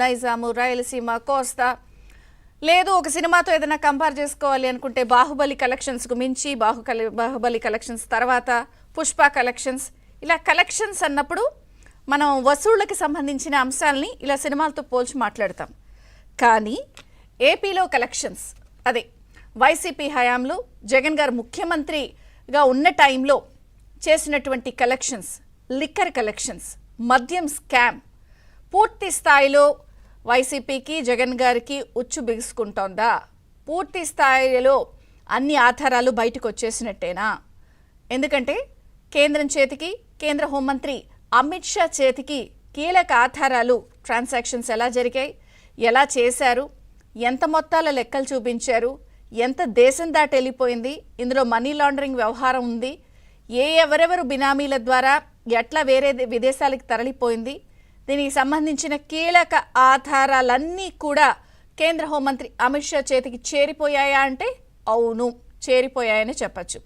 నైజాము, రాయలసీమ, కోస్తా లేదు ఒక సినిమాతో ఏదైనా కంపేర్ చేసుకోవాలి అనుకుంటే బాహుబలి కలెక్షన్స్కు మించి బాహుబలి కలెక్షన్స్ తర్వాత పుష్ప కలెక్షన్స్, ఇలా కలెక్షన్స్ అన్నప్పుడు మనం వసూళ్లకు సంబంధించిన అంశాలని ఇలా సినిమాలతో పోల్చి మాట్లాడతాం. కానీ ఏపీలో కలెక్షన్స్ అదే వైసీపీ హయాంలో జగన్ గారు ముఖ్యమంత్రిగా ఉన్న టైంలో చేసినటువంటి కలెక్షన్స్, లిక్కర్ కలెక్షన్స్, మద్యం స్కామ్ పూర్తి స్థాయిలో వైసీపీకి జగన్ గారికి ఉచ్చు బిగుసుకుంటోందా? పూర్తి స్థాయిలో అన్ని ఆధారాలు బయటకు వచ్చేసినట్టేనా? ఎందుకంటే కేంద్రం చేతికి, కేంద్ర హోంమంత్రి అమిత్ షా చేతికి కీలక ఆధారాలు, ట్రాన్సాక్షన్స్ ఎలా జరిగాయి, ఎలా చేశారు, ఎంత మొత్తాల లెక్కలు చూపించారు, ఎంత దేశం దాటి వెళ్ళిపోయింది, ఇందులో మనీ లాండరింగ్ వ్యవహారం ఉంది, ఎవరెవరు బినామీల ద్వారా ఎట్లా వేరే విదేశాలకు తరలిపోయింది, దీనికి సంబంధించిన కీలక ఆధారాలన్నీ కూడా కేంద్ర హోంమంత్రి అమిత్ షా చేతికి చేరిపోయాయా అంటే అవును, చేరిపోయాయని చెప్పచ్చు.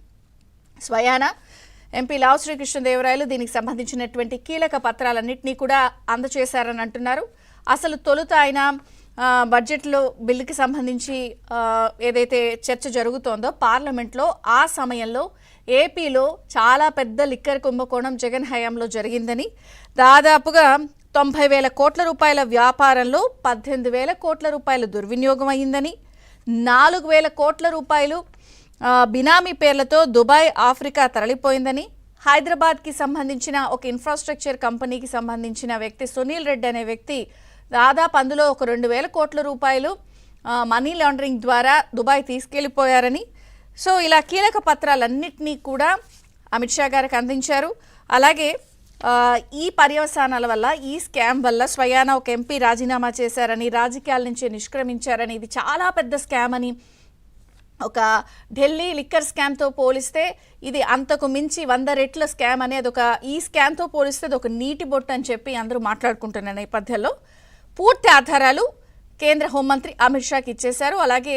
స్వయాన ఎంపీ లావు శ్రీకృష్ణదేవరాయలు దీనికి సంబంధించినటువంటి కీలక పత్రాలన్నింటినీ కూడా అందజేశారని అంటున్నారు. అసలు తొలుత ఆయన బడ్జెట్లో బిల్లుకి సంబంధించి ఏదైతే చర్చ జరుగుతోందో పార్లమెంట్లో, ఆ సమయంలో ఏపీలో చాలా పెద్ద లిక్కర్ కుంభకోణం జగన్ హయాంలో జరిగిందని, దాదాపుగా 90,000 కోట్ల రూపాయల వ్యాపారంలో 18,000 కోట్ల రూపాయలు దుర్వినియోగం అయ్యిందని, 4,000 కోట్ల రూపాయలు బినామీ పేర్లతో దుబాయ్, ఆఫ్రికా తరలిపోయిందని, హైదరాబాద్కి సంబంధించిన ఒక ఇన్ఫ్రాస్ట్రక్చర్ కంపెనీకి సంబంధించిన వ్యక్తి సునీల్ రెడ్డి అనే వ్యక్తి దాదాపు అందులో ఒక 2,000 కోట్ల రూపాయలు మనీ లాండరింగ్ ద్వారా దుబాయ్ తీసుకెళ్లిపోయారని, సో ఇలా కీలక పత్రాలన్నింటినీ కూడా అమిత్ షా గారికి అందించారు. అలాగే ఈ పర్యవసానాల వల్ల, ఈ స్కామ్ వల్ల స్వయాన ఒక ఎంపీ రాజీనామా చేశారని, రాజకీయాల నుంచి నిష్క్రమించారని, ఇది చాలా పెద్ద స్కామ్ అని, ఒక ఢిల్లీ లిక్కర్ స్కామ్తో పోలిస్తే ఇది అంతకు మించి 100 రెట్ల స్కామ్ అనేది ఈ స్కామ్తో పోలిస్తే అది ఒక నీటి బొట్టు అని చెప్పి అందరూ మాట్లాడుకుంటున్న నేపథ్యంలో పూర్తి ఆధారాలు కేంద్ర హోంమంత్రి అమిత్ షాకి ఇచ్చేశారు. అలాగే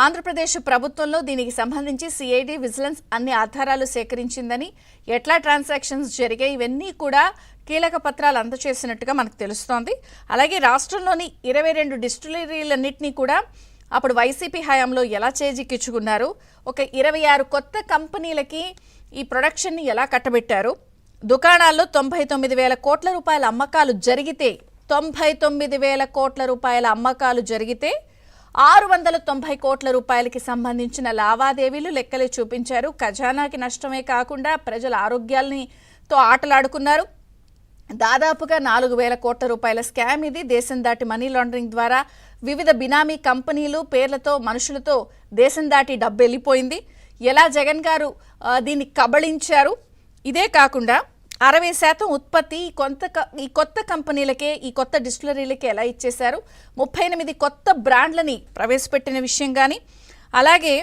ఆంధ్రప్రదేశ్ ప్రభుత్వంలో దీనికి సంబంధించి సిఐడి, విజిలెన్స్ అన్ని ఆధారాలు సేకరించిందని, ఎట్లా ట్రాన్సాక్షన్స్ జరిగాయి, ఇవన్నీ కూడా కీలక పత్రాలు అందజేసినట్టుగా మనకు తెలుస్తోంది. అలాగే రాష్ట్రంలోని 22 డిస్టిలరీలన్నింటినీ కూడా అప్పుడు వైసీపీ హయాంలో ఎలా చేజిక్కించుకున్నారు, ఒక 26 కొత్త కంపెనీలకి ఈ ప్రొడక్షన్ని ఎలా కట్టబెట్టారు, దుకాణాల్లో 99,000 కోట్ల రూపాయల అమ్మకాలు జరిగితే 99,000 కోట్ల రూపాయల అమ్మకాలు జరిగితే 690 కోట్ల రూపాయలకి సంబంధించిన లావాదేవీలు లెక్కలే చూపించారు. ఖజానాకి నష్టమే కాకుండా ప్రజల ఆరోగ్యాలతో ఆటలాడుకున్నారు. దాదాపుగా 4,000 కోట్ల రూపాయల స్కామ్ ఇది. దేశం దాటి మనీ లాండరింగ్ ద్వారా వివిధ బినామీ కంపెనీలు పేర్లతో, మనుషులతో దేశం దాటి డబ్బు వెళ్ళిపోయింది. ఎలా జగన్ గారు దీన్ని కబళించారు. ఇదే కాకుండా 60% ఉత్పత్తి ఈ కొత్త కంపెనీలకే, ఈ కొత్త డిస్టిలరీలకే ఎలా ఇచ్చేశారు, 38 కొత్త బ్రాండ్లని ప్రవేశపెట్టిన విషయం కానీ, అలాగే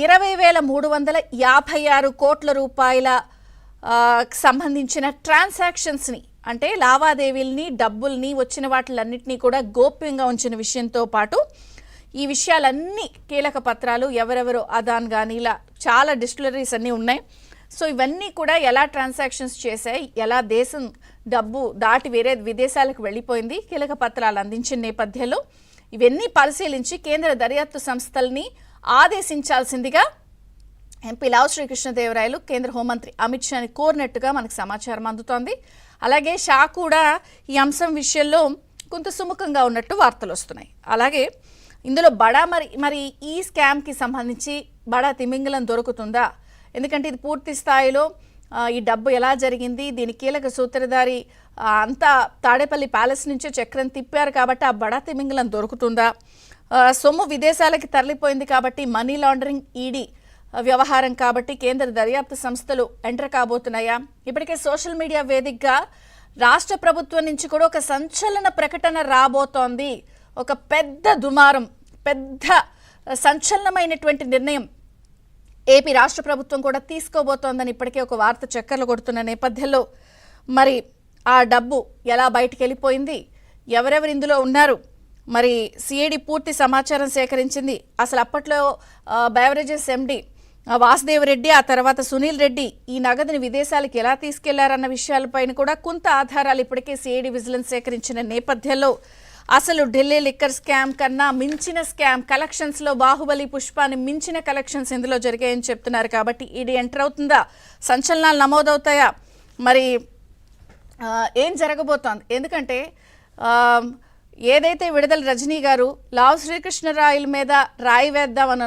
20,356 కోట్ల రూపాయల సంబంధించిన ట్రాన్సాక్షన్స్ని, అంటే లావాదేవీల్ని, డబ్బుల్ని, వచ్చిన వాటిలన్నింటినీ కూడా గోప్యంగా ఉంచిన విషయంతో పాటు ఈ విషయాలన్నీ కీలక పత్రాలు, ఎవరెవరు అదాన్ కానీ ఇలా చాలా డిస్టిలరీస్ అన్నీ ఉన్నాయి. సో ఇవన్నీ కూడా ఎలా ట్రాన్సాక్షన్స్ చేశాయి, ఎలా దేశం డబ్బు దాటి వేరే విదేశాలకు వెళ్ళిపోయింది, కీలక పత్రాలు అందించిన నేపథ్యంలో ఇవన్నీ పరిశీలించి కేంద్ర దర్యాప్తు సంస్థల్ని ఆదేశించాల్సిందిగా ఎంపీ లావు శ్రీకృష్ణదేవరాయలు కేంద్ర హోంమంత్రి అమిత్ షాని కోరినట్టుగా మనకు సమాచారం అందుతోంది. అలాగే షా కూడా ఈ అంశం విషయంలో కొంత సుముఖంగా ఉన్నట్టు వార్తలు వస్తున్నాయి. అలాగే ఇందులో మరి ఈ స్కామ్కి సంబంధించి బడా తిమింగలం దొరుకుతుందా? ఎందుకంటే ఇది పూర్తి స్థాయిలో ఈ డబ్బు ఎలా జరిగింది, దీని కీలక సూత్రధారి అంతా తాడేపల్లి ప్యాలెస్ నుంచే చక్రం తిప్పారు కాబట్టి ఆ బడా తిమింగలం దొరుకుతుందా? సొమ్ము విదేశాలకి తరలిపోయింది కాబట్టి మనీ లాండరింగ్, ఈడీ వ్యవహారం కాబట్టి కేంద్ర దర్యాప్తు సంస్థలు ఎంటర్ కాబోతున్నాయా? ఇప్పటికే సోషల్ మీడియా వేదికగా రాష్ట్ర ప్రభుత్వం నుంచి కూడా ఒక సంచలన ప్రకటన రాబోతోంది. ఒక పెద్ద దుమారం, పెద్ద సంచలనమైనటువంటి నిర్ణయం ఏపీ రాష్ట్ర ప్రభుత్వం కూడా తీసుకోబోతోందని ఇప్పటికే ఒక వార్త చక్కర్లు కొడుతున్న నేపథ్యంలో మరి ఆ డబ్బు ఎలా బయటికి వెళ్ళిపోయింది, ఎవరెవరు ఇందులో ఉన్నారు, మరి సిఐడి పూర్తి సమాచారం సేకరించింది. అసలు అప్పట్లో బెవరేజెస్ ఎండి వాసుదేవ్ రెడ్డి, ఆ తర్వాత సునీల్ రెడ్డి ఈ నగదుని విదేశాలకు ఎలా తీసుకెళ్లారన్న విషయాలపైన కూడా కొంత ఆధారాలు ఇప్పటికే సిఐడి విజిలెన్స్ సేకరించిన నేపథ్యంలో అసలు ఢిల్లీ లిక్కర్ స్కామ్ కన్నా మించిన స్కామ్ కలెక్షన్స్లో బాహుబలి పుష్పాని మించిన కలెక్షన్స్ ఇందులో జరిగాయని చెప్తున్నారు. కాబట్టి ఈడీ ఎంటర్ అవుతుందా, సంచలనాలు నమోదవుతాయా, మరి ఏం జరగబోతోంది? ఎందుకంటే ఏదైతే విడుదల రజనీ గారు లావు శ్రీకృష్ణరాయల మీద రాయి వేద్దామని